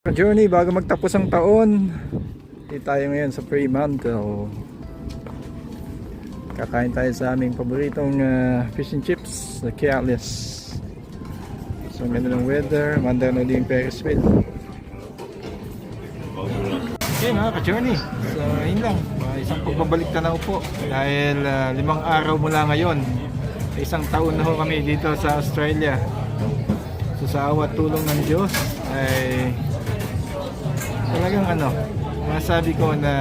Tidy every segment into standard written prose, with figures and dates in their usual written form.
Journey bago magtapos ang taon. Dito tayo ngayon sa Fremantle. Kakain tayo sa aming paboritong fish and chips, the Kealis. So ganda ng weather, manda na din yung Ferris wheel. Okay mga ka-journey, so yun lang, isang pagbabalik tanaw po. Dahil 5 araw mula ngayon, isang taon na ho kami dito sa Australia. So sa awat tulong ng Diyos ay talagang masabi ko na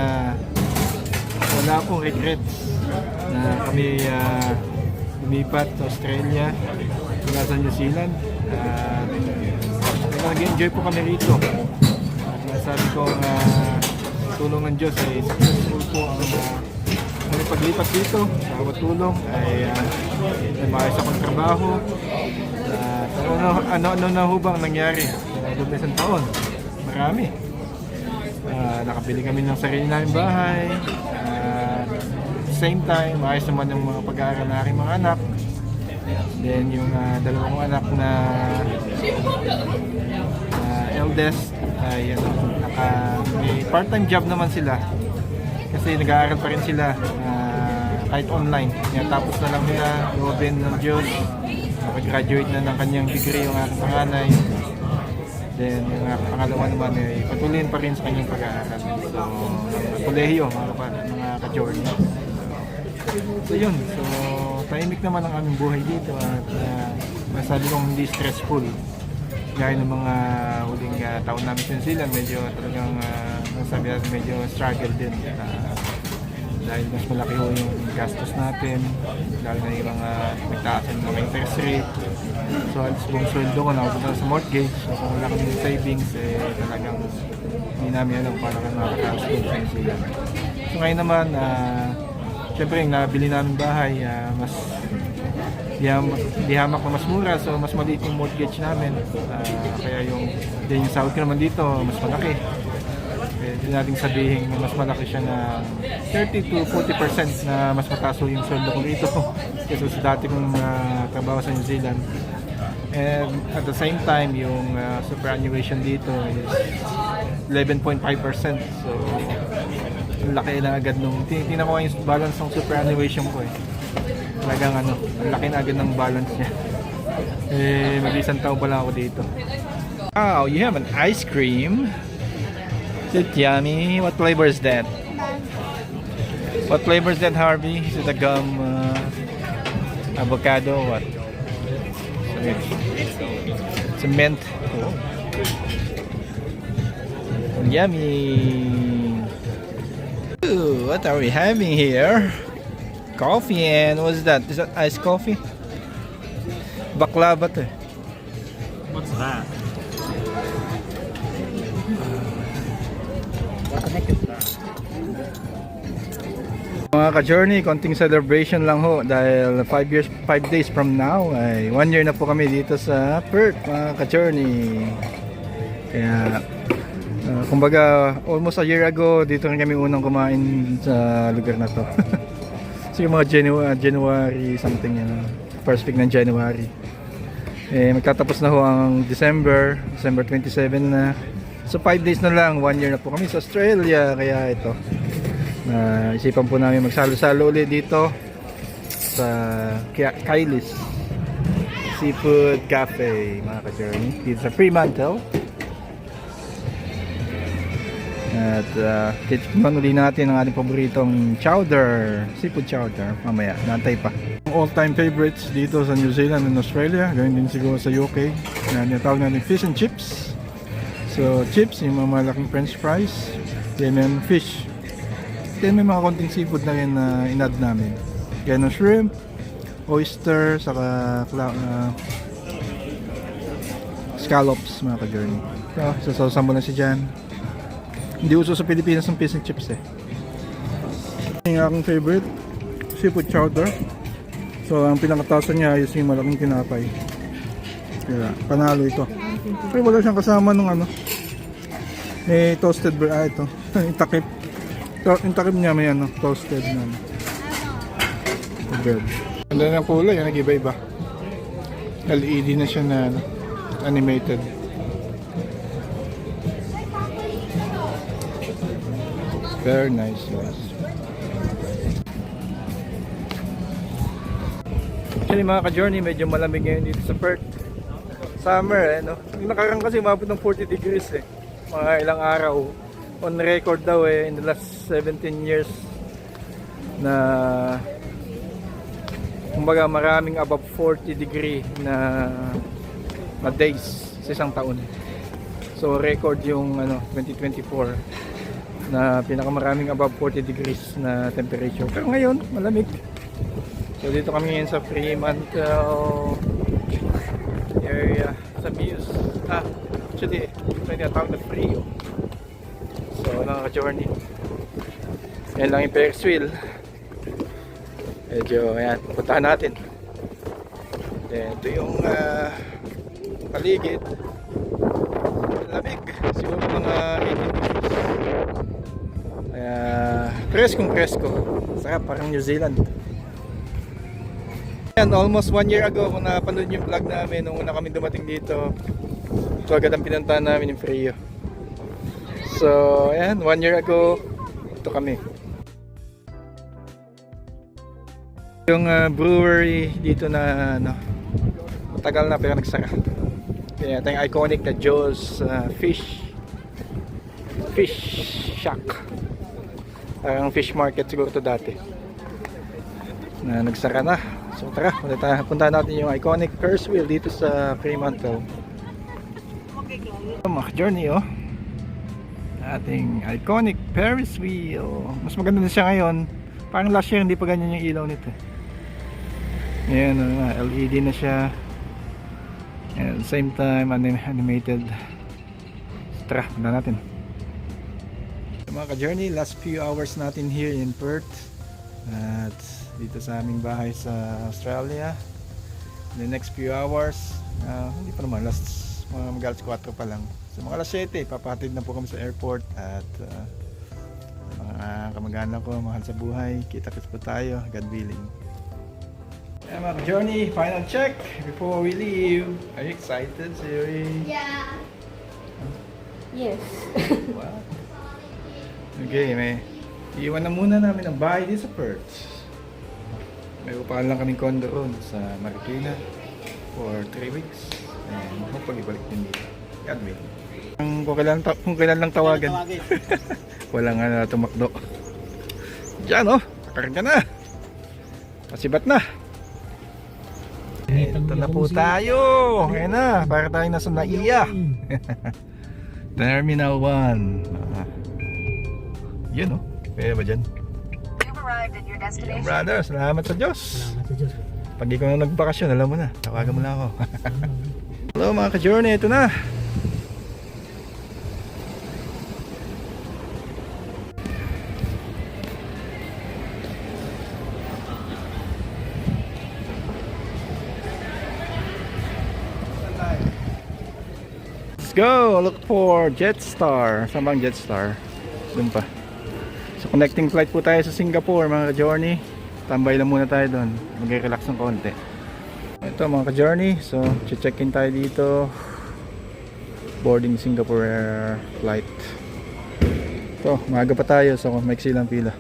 wala akong regrets na kami lumipat sa Australia mula sa New Zealand. Nag-enjoy po kami rito at masabi ko na tulong ng Diyos ay successful po ang paglipat dito. Sa awat tulong ay may maayos akong trabaho. Ano na hubang nangyari sa loob na isang taon? Marami. Nakabili kami ng sarili naming bahay. Same time, maayos naman yung mga pag-aaral ng aking mga anak. Then yung dalawang anak na eldest ay may part-time job naman sila. Kasi nag-aaral pa rin sila kahit online. Tapos na lang nila, loobin ng Diyos. Graduate na ng kanyang degree yung aking panganay. Then yung pangalawa naman ay patuloy pa rin sa kanyang pag-aaral. So, kolehiyo, mga ka-journey. So yun, so tahimik naman ang aming buhay dito at masabi kong hindi stressful. Gaya ng mga huling taon namin sa New Zealand, medyo talagang masabi natin medyo struggle din. Dahil mas malaki ho yung gastos natin, dahil na yung mga nagtaas ng mga interest rate. So alis buong sweldo ko nakapunta sa mortgage. So kung wala kami yung savings, talagang hindi namin alam paano kami makaka-school sa New Zealand. So ngayon naman, syempre yung nabili namin bahay, mas di hamak na mas mura, so mas maliit yung mortgage namin. Kaya yung sahod ko naman dito, mas malaki. Hindi natin sabihin na mas malaki siya na 30 to 40% na mas mataas yung sweldo ko rito kasi sa dati kong trabaho sa New Zealand. And at the same time, yung superannuation dito is 11.5%. So, laki na agad nung tingnan ko yung balance ng superannuation ko Talagang laki na agad ng balance niya. Mag-isang taon pa lang ako dito. Wow, you have an ice cream. Is it yummy? What flavor is that? What flavor is that, Harvey? Is it a gum, avocado, what? It's a mint. Oh. Yummy! Ooh, what are we having here? Coffee and what is that? Is that iced coffee? Baklava to. What's that? Mga ka-journey, konting celebration lang ho dahil 5 days from now ay 1 year na po kami dito sa Perth, mga ka-journey. Kaya kumbaga almost a year ago dito rin kami unang kumain sa lugar na to. So yung mga January something first week ng January. Magtatapos na ho ang December 27 na. So 5 days na lang, 1 year na po kami sa Australia. Kaya ito, isipan po namin magsalo-salo ulit dito sa Kealis Seafood Cafe, mga ka-journey, dito sa Fremantle. At titikman ulit natin ang ating paboritong chowder, seafood chowder, mamaya, nantay pa. All-time favorites dito sa New Zealand and Australia, ganoon din siguro sa UK, na tawag natin fish and chips. So chips, yung mga malaking french fries, then fish. Then may mga konting seafood na rin na in-add namin. Kaya ng shrimp, oyster, saka scallops, mga ka-journey. So sasawsaw mo na si Jan. Hindi uso sa Pilipinas ng fish and chips Yung aking favorite, seafood chowder. So ang pinakatasan niya is yung malaking tinapay. Kaya panalo ito. Pero wala siyang kasama ng may toasted bread. Ito, yung takip. Yung takip niya may toasted na bread. Ganda ng kulay, nag-iba-iba. LED na siya na animated. Very nice, guys. Actually mga ka-journey, medyo malamig ngayon dito sa Perth. Summer no? Yung nakarang kasi umabot ng 40 degrees mga ilang araw. On record daw in the last 17 years na kumbaga maraming above 40 degree na days sa isang taon. So record yung 2024 na pinakamaraming above 40 degrees na temperature. Pero ngayon, malamig. So dito kami ngayon sa Fremantle area sa Muse. Actually, ito yung tinatawag na Frio. So nakaka-journey. Yan lang yung Ferris wheel. Medyo, ayan, puntahan natin. Ito yung paligid. Lamig. Siguro mga 18 degrees. Kaya, presko. Sarap, parang New Zealand. Ayan, almost 1 year ago kung napanood yung vlog namin nung una kami dumating dito. Ito agad ang pinuntahan namin yung Frio. So, ayan, 1 year ago, ito kami. Yung brewery dito na matagal na pero nagsara. Kaya ito yung iconic na Joe's Fish Shack. Parang fish market siguro to dati. Na nagsara na. So tara, punta natin yung iconic Ferris wheel dito sa Fremantle. Mga journey ating iconic Ferris wheel. Mas maganda na siya ngayon. Parang last year hindi pa ganyan yung ilaw nito. Ayan, LED na siya. And same time animated. Tara, punta natin. So, mga ka-journey, last few hours natin here in Perth. At dito sa aming bahay sa Australia. In the next few hours, hindi pa naman, mga mag-alas 4 pa lang. So mga alas 7, papahatid na po kami sa airport. At mga kamag-anak ko, mahal sa buhay, kita-kits po tayo, God willing. Yeah, mga journey, final check before we leave. Are you excited, Siri? Yeah. Yes. Wow. Okay, iiwan na muna namin ang bahay dito sa Perth. May upahan lang kaming condo roon sa Marikina for 3 weeks. And hopefully balik din dito. God willing. Kung kailan lang tawagan. Walang tumakdo. Diyan kakarga na. Pasibat na. Ito na po tayo. Ayan na, para tayo nasa Naiya. Terminal 1. Yan kaya ba dyan? Yeah, brother, salamat sa Diyos. Pag ikaw na nagbakasyon, alam mo na, tawagan mo na ako. Hello mga ka-journey, ito na. Let's go! Look for Jetstar. Saan bang Jetstar? Doon pa. So connecting flight po tayo sa Singapore mga ka-journey. Tambay lang muna tayo doon. Mag-relax ng konti. Ito mga ka-journey. So check-in tayo dito. Boarding Singapore Air flight. Ito, maaga pa tayo. So maiksi lang pila.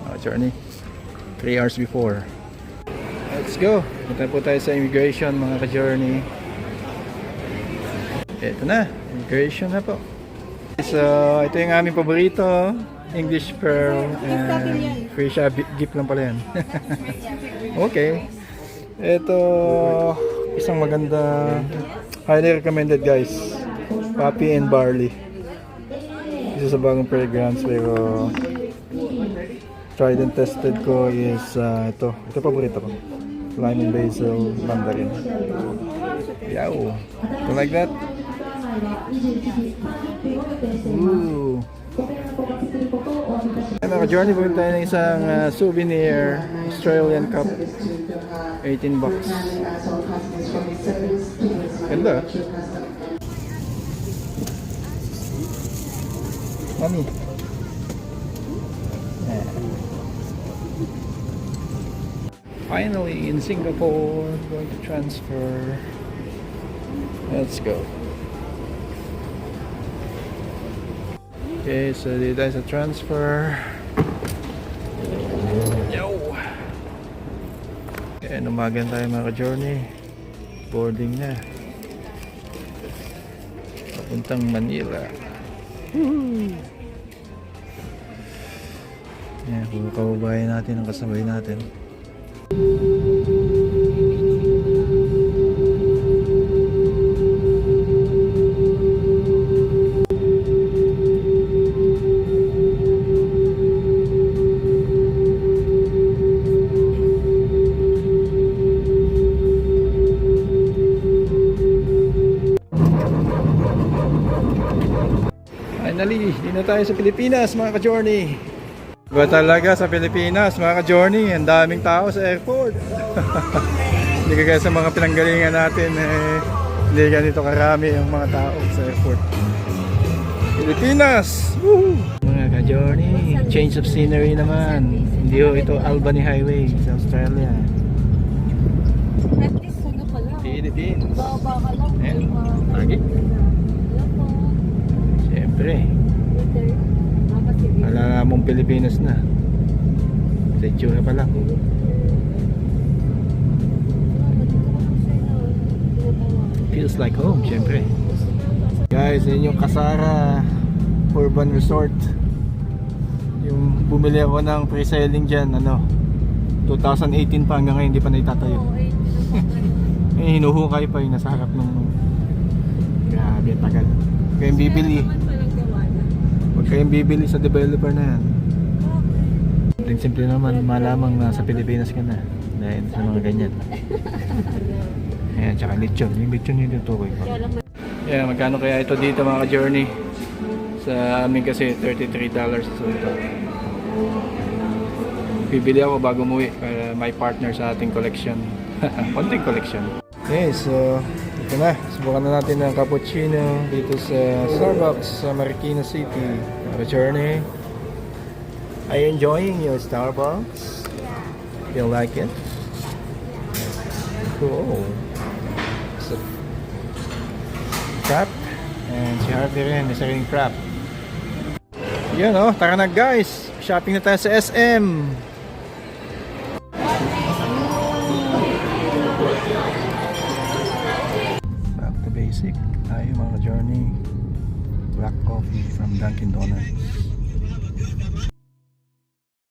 Mga ka-journey. 3 hours before. Let's go. Punta po tayo sa immigration mga ka-journey. Ito na. Immigration na po. So ito yung aming paborito. English pearl and free siya, gift lang pala yan. Okay, ito isang maganda, highly recommended guys, Poppy and Barley. Isa sa bagong fragrance pero tried and tested ko is ito paborito ko, lime and basil mandarin. Yow, you like that? Ooh. Mga journey, pumunta tayo ng isang souvenir Australian cup, 18 bucks. Ganda. Mami. Finally in Singapore, going to transfer. Let's go. Okay, so dito tayo sa transfer. Yo! Okay, umagan tayo mga ka-journey. Boarding na. Papuntang Manila. Woohoo! Yan, puro kababayan natin ang kasabay natin. Finally, dito na tayo sa Pilipinas mga ka-journey. Iba talaga sa Pilipinas mga ka-journey, ang daming tao sa airport. Hindi kagaya sa mga pinanggalingan natin, hindi ganito karami ang mga tao sa airport. Pilipinas! Woo! Mga ka-journey, change of scenery naman. Hindi ho ito Albany Highway sa Australia. At least ano ka lang. Philippines. Baba ka lang. Ayan, lagi. Hello po. Siyempre, Waiter. Mapasili. alala mong Pilipinas na. Sa itsura pa lang. Feels like home, syempre. Guys, yun yung Kasara Urban Resort. Yung bumili ako ng pre-selling dyan, 2018 pa, hanggang ngayon hindi pa naitatayo. Hinuhukay pa yung nasa harap nung grabe, tagal. Kayong bibili. Huwag kayong bibili sa developer na yan. Simple naman, malamang nasa Pilipinas ka na dahil sa mga ganyan. Ayan, tsaka lechon. Yung lechon yung tutukoy ko. Yeah, magkano kaya ito dito mga ka-journey? Sa amin kasi $33 so ito. Bibili ako bago umuwi para may partner sa ating collection. Konting collection. Okay, so ito na. Subukan na natin ng cappuccino dito sa Starbucks sa Marikina City. Mga ka-journey, are you enjoying your Starbucks? You like it? Cool. So, crap. And si Harvey rin, may sariling crap. Yan tara na guys. Shopping na tayo sa SM. Back to basic. Tayo mga journey. Black coffee from Dunkin' Donuts.